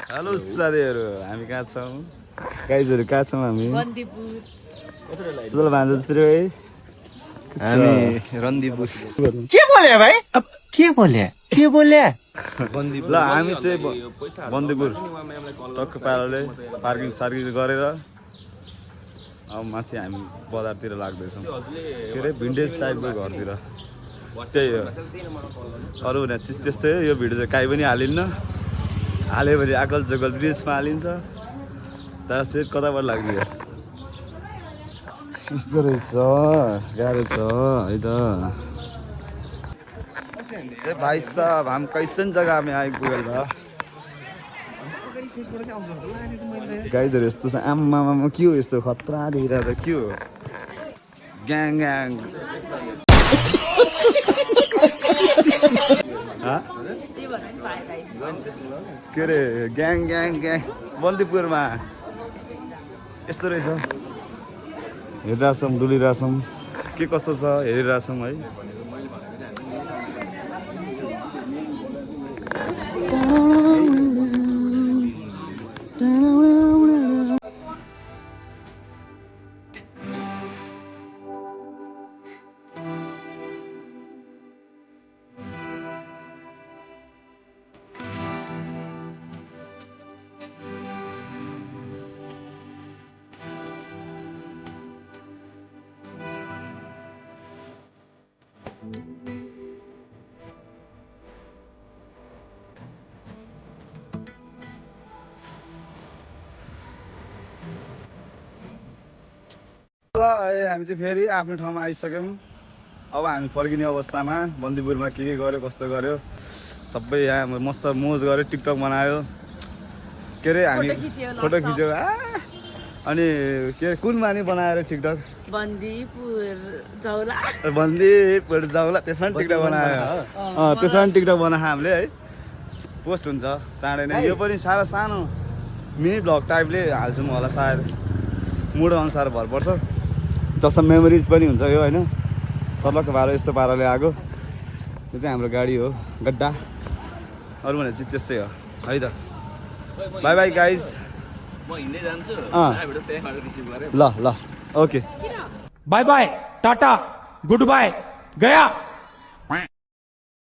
hello साथीहरू हामी कहाँ छौँ गाइजहरू कहाँ छौँ हामी सुल भान्जा है हामी रन्दीपुर के बोले भाइ अब के बोले ल हामी चाहिँ बन्दीपुर टक्क पाराले पार्किङ सार्किङ गरेर अब माथि हामी बजारतिर लाग्दैछौँ के अरे भिन्टेज टाइपको घरतिर त्यही हो अरू भने चिज त्यस्तै हो यो भिडियो चाहिँ काहीँ पनि हालिन्न हाल्यो भने आकल जगल रिल्समा हालिन्छ तर सेट कताबाट लाग्ने यस्तो रहेछ गाह्रो छ है त ए भाइ साहब हम कैसन जग्गा में आइपुगेल बा गाइजहरू यस्तो छ आम्मामा के हो यस्तो खतरा देखिरहेको त के हो ग्याङ ग्याङ के अरे ग्याङ ग्याङ ग्याङ बन्दीपुरमा यस्तो रहेछ हेरिरहेछौँ डुलिरहेछौँ के कस्तो छ हेरिरहेछौँ है हामी चाहिँ फेरि आफ्नो ठाउँमा आइसक्यौँ अब हामी फर्किने अवस्थामा बन्दीपुरमा के गर्यो कस्तो गर्यो सबै यहाँ मस्त मोज गर्यो टिकटक बनायो के अरे हामी फोटो खिच्यो अनि के अरे कुन मानी बनाएर टिकटक बन्दीपुर जाउला त्यसमा पनि टिकटक बनायो त्यसमा पनि टिकटक बनायो हामीले है पोस्ट हुन्छ चाँडै नै यो पनि साह्रो सानो मिनी भ्लग टाइपले हाल्छौँ होला सायद मुड अनुसार भर पर्छ जसमा मेमोरिज पनि हुन्छ यो होइन सर्लक्क पारो यस्तो पाराले आएको यो चाहिँ हाम्रो गाडी हो गड्डा अरू भने चाहिँ त्यस्तै हो है त बाई बाई गाइज ल ल okay by by tata good by Gaya